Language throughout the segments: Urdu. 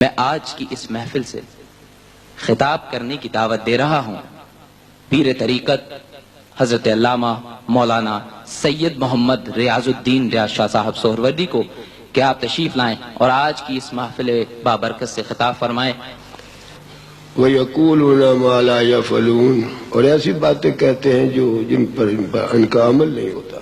میں آج کی اس محفل سے خطاب کرنے کی دعوت دے رہا ہوں پیر طریقت حضرت علامہ مولانا سید محمد ریاض الدین ریاض شاہ صاحب سہروردی کو کہ آپ تشریف لائیں اور آج کی اس محفل بابرکت سے خطاب فرمائیں۔ وَيَقُولُونَ مَا لَا يَفْعَلُونَ، اور ایسی باتیں کہتے ہیں جو جن پر ان کا عمل نہیں ہوتا۔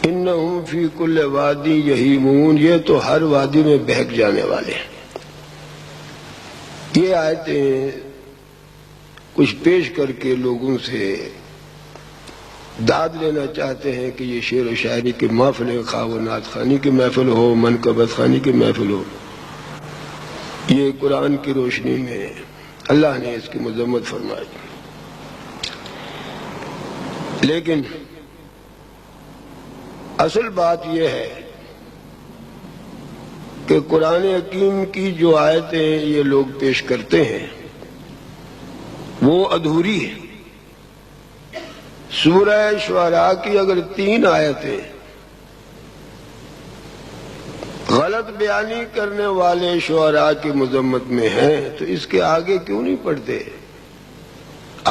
اِنَّهُمْ فِي كُلِّ وَادٍ يَهِيمُونَ، یہ تو ہر وادی میں بہک جانے والے ہیں۔ یہ آیتیں کچھ پیش کر کے لوگوں سے داد لینا چاہتے ہیں کہ یہ شعر و شاعری کی محفل ہے، خواہ و نعت خوانی کی محفل ہو، منقبت خوانی کی محفل ہو، یہ قرآن کی روشنی میں اللہ نے اس کی مذمت فرمائی۔ لیکن اصل بات یہ ہے کہ قرآن حکیم کی جو آیتیں یہ لوگ پیش کرتے ہیں وہ ادھوری ہے۔ سورہ شعراء کی اگر 3 آیتیں غلط بیانی کرنے والے شعراء کی مذمت میں ہیں تو اس کے آگے کیوں نہیں پڑھتے؟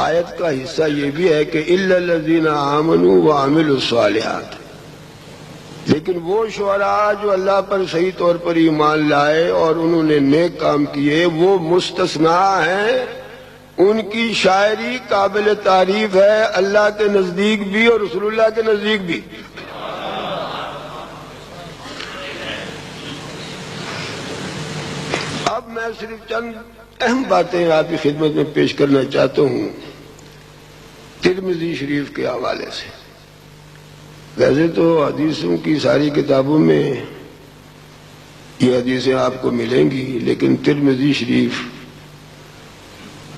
آیت کا حصہ یہ بھی ہے کہ إِلَّا الَّذِينَ آمَنُوا وَعَمِلُوا الصَّالِحَاتِ، لیکن وہ شعراء جو اللہ پر صحیح طور پر ایمان لائے اور انہوں نے نیک کام کیے وہ مستثنیٰ ہیں، ان کی شاعری قابل تعریف ہے اللہ کے نزدیک بھی اور رسول اللہ کے نزدیک بھی۔ اب میں صرف چند اہم باتیں آپ کی خدمت میں پیش کرنا چاہتا ہوں ترمذی شریف کے حوالے سے۔ ویسے تو حدیثوں کی ساری کتابوں میں یہ حدیثیں آپ کو ملیں گی، لیکن ترمذی شریف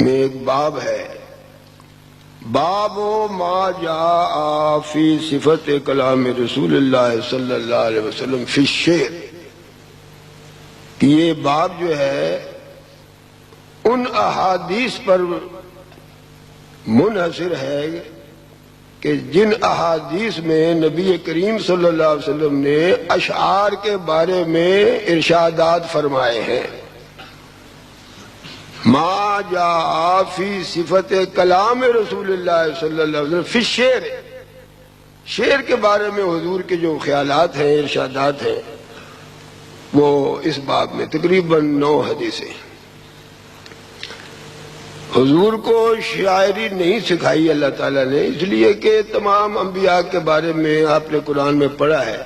میں ایک باب ہے، باب ما جاء فی صفت کلام رسول اللہ صلی اللہ علیہ وسلم فی الشعر، کہ یہ باب جو ہے ان احادیث پر منحصر ہے کہ جن احادیث میں نبی کریم صلی اللہ علیہ وسلم نے اشعار کے بارے میں ارشادات فرمائے ہیں۔ ما جاء فی صفت کلام رسول اللہ صلی اللہ علیہ وسلم فی الشعر، شعر کے بارے میں حضور کے جو خیالات ہیں، ارشادات ہیں، وہ اس باب میں تقریباً 9 حدیثیں۔ حضور کو شاعری نہیں سکھائی اللہ تعالیٰ نے، اس لیے کہ تمام انبیاء کے بارے میں آپ نے قرآن میں پڑھا ہے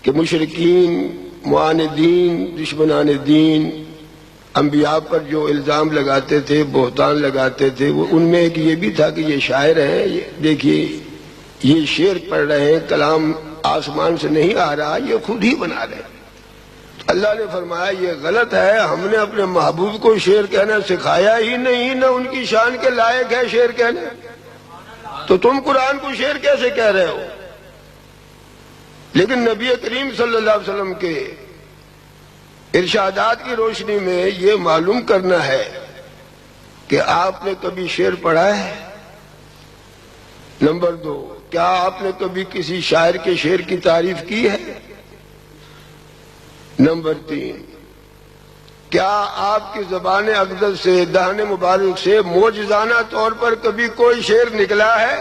کہ مشرکین، معاندین، دشمنان دین انبیاء پر جو الزام لگاتے تھے، بہتان لگاتے تھے، وہ ان میں ایک یہ بھی تھا کہ یہ شاعر ہیں، دیکھیے یہ شعر پڑھ رہے ہیں، کلام آسمان سے نہیں آ رہا، یہ خود ہی بنا رہے ہیں۔ اللہ نے فرمایا یہ غلط ہے، ہم نے اپنے محبوب کو شعر کہنا سکھایا ہی نہیں، نہ ان کی شان کے لائق ہے شعر کہنا، تو تم قرآن کو شعر کیسے کہہ رہے ہو؟ لیکن نبی کریم صلی اللہ علیہ وسلم کے ارشادات کی روشنی میں یہ معلوم کرنا ہے کہ آپ نے کبھی شعر پڑھا ہے؟ نمبر 2، کیا آپ نے کبھی کسی شاعر کے شعر کی تعریف کی ہے؟ نمبر 3، کیا آپ کی زبان اقدس سے، دہن مبارک سے معجزانہ طور پر کبھی کوئی شعر نکلا ہے؟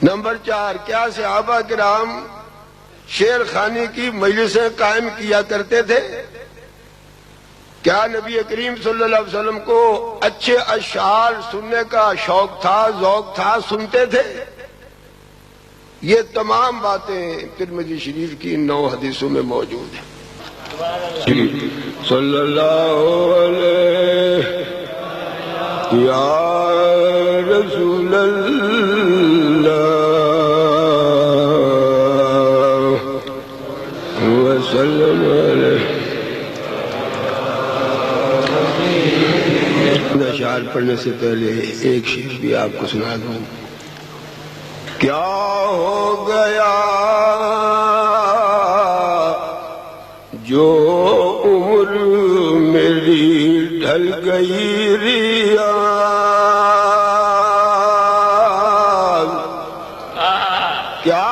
نمبر 4، کیا صحابہ کرام شعر خوانی کی مجلسیں قائم کیا کرتے تھے؟ کیا نبی کریم صلی اللہ علیہ وسلم کو اچھے اشعار سننے کا شوق تھا، ذوق تھا، سنتے تھے؟ یہ تمام باتیں ترمذی شریف کی 9 حدیثوں میں موجود ہیں۔ صلی اللہ علیہ یا رسول اللہ وسلم علیہ۔ اشعار پڑھنے سے پہلے ایک شعر بھی آپ کو سنا دوں۔ کیا ہو گیا جو عمر میری ڈھل گئی ریاض، کیا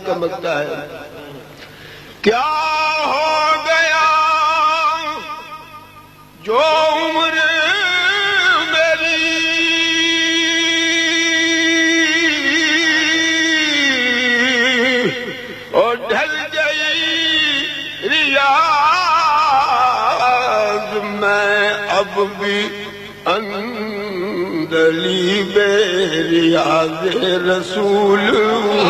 چمکتا ہے. کیا ہو گیا جو عمر میری اور ڈھل گئی ریاض میں اب بھی اندلی بے ریاض رسول ہوں.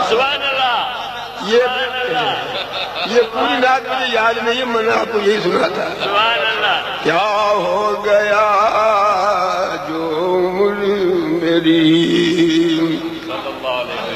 سبحان اللہ. یہ پوری رات مجھے یاد نہیں ہے، میں نے آپ کو یہی سنا تھا. سبحان اللہ. کیا ہو گیا جو عمر میری صلی اللہ علیہ وسلم.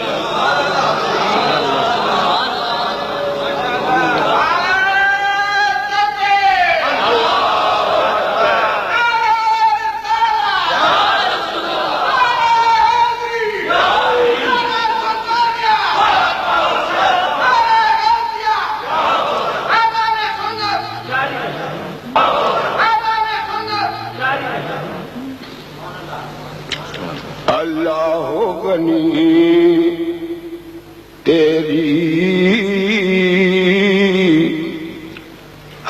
اللہ غنی تیری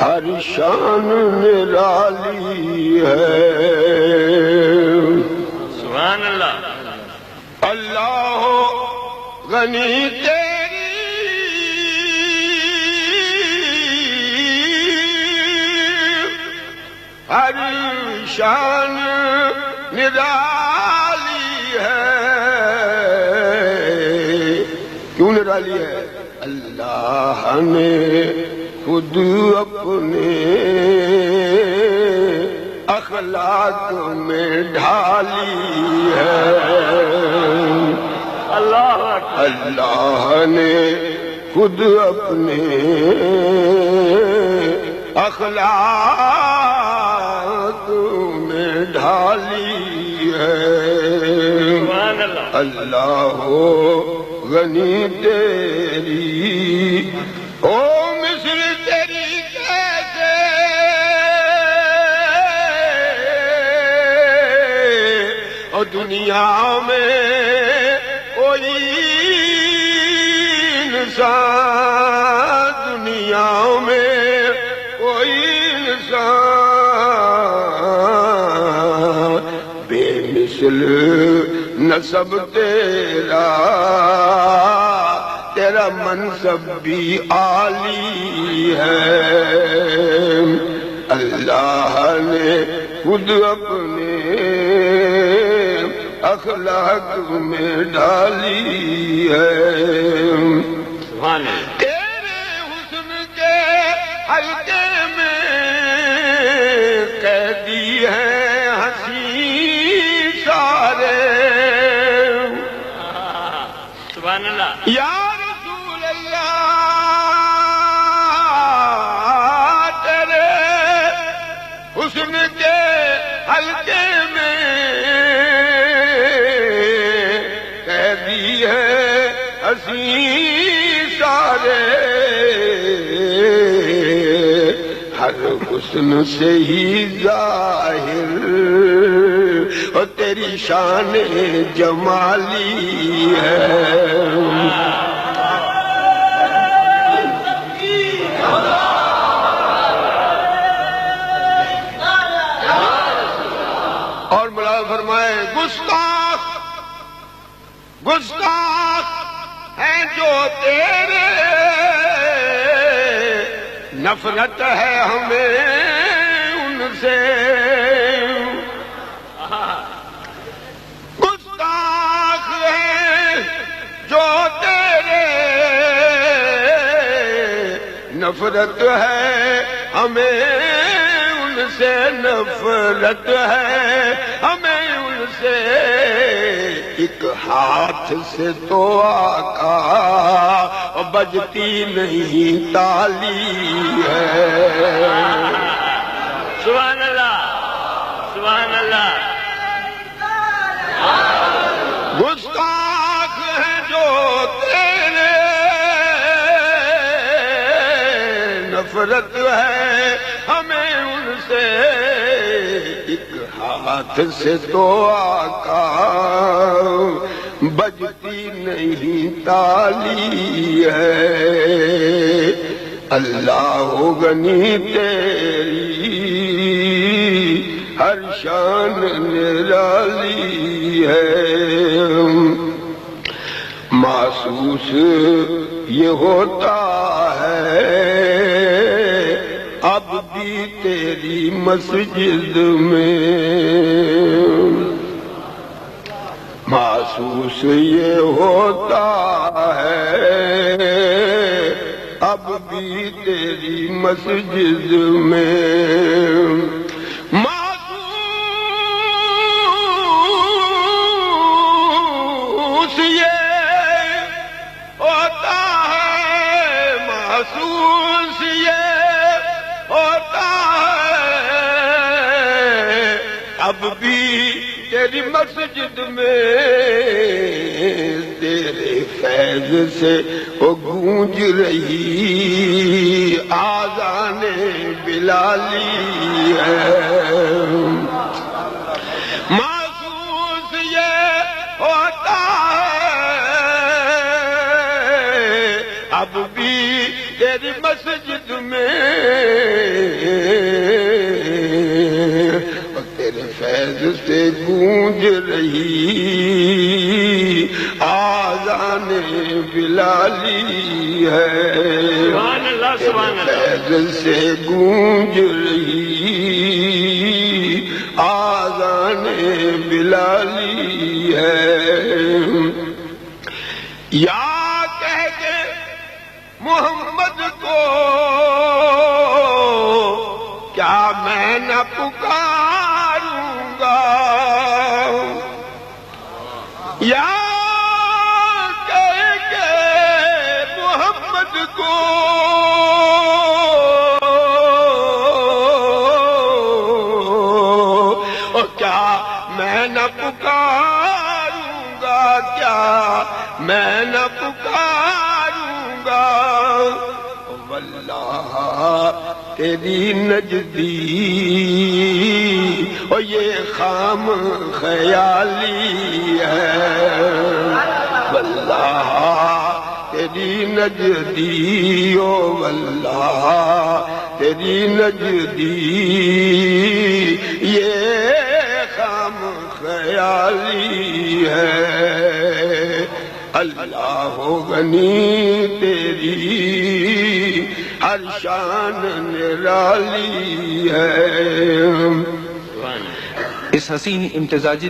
ہر شان نرالی ہے. سبحان اللہ. اللہ غنی تیری ہر شان نرالی ہے. کیوں نرالی ہے؟ اللہ نے خود اپنے اخلاق میں ڈھالی ہے. اللہ اکبر. اللہ نے خود اپنے اخلاق میں ڈھالی ہے. سبحان اللہ. اللہ غنی تیری او مصر تیری کیسے اور دنیا میں کوئی انسان، دنیا میں کوئی انسان بے مثل نسب تیرا، تیرا منصب بھی عالی ہے. اللہ نے خود اپنے اخلاق میں ڈالی ہے. سبحان اللہ. تیرے حسن کے حلقے میں قیدی ہیں ہنسی سارے. سبحان اللہ. یا رسول اللہ تیرے حسن کے حلقے میں قیدی ہے ہنسی سارے. ہر حسن سے ہی ظاہر اور تیری شان جمالی ہے. اور ملال فرمائے گستاخ گستاخ ہیں جو تیرے، نفرت ہے ہمیں ان سے. گستاخ ہیں جو تیرے، نفرت ہے ہمیں ان سے، نفرت ہے ہمیں ان سے. ایک ہاتھ سے تو آقا بجتی نہیں تالی ہے. سبحان اللہ. سبحان اللہ. گستاخ ہے جو تیرے، نفرت ہے ہمیں ان سے. ایک ہاتھ سے تو آقا بجتی نہیں تالی ہے، اللہ غنی تیری ہر شان نرالی ہے۔ محسوس یہ ہوتا ہے اب بھی تیری مسجد میں، محسوس یہ ہوتا ہے اب بھی تیری مسجد میں، محسوس یہ ہوتا ہے، محسوس یہ ہوتا ہے اب بھی تیری مسجد میں، تیرے فیض سے وہ گونج رہی آذان بلالی ہے، محسوس یہ ہوتا ہے اب بھی تیری مسجد میں، تیرے فیض سے گونج رہی آذان بلالی ہے، سبحان اللہ سبحان اللہ، فیض سے گونج رہی آذان بلالی ہے، یا کہہ کے محمد کو کیا میں نہ پکاروں گا، یا کہہ کے محمد کو اور کیا میں نہ پکاروں گا، کیا میں نہ پکاروں گا، واللہ تیری نجدی اور یہ خام خیالی ہے، واللہ تیری نجدی او واللہ تیری نجدی یہ خام خیالی ہے، اللہ غنی تیری ہر شان نرالی ہے۔ اس حسین امتزاج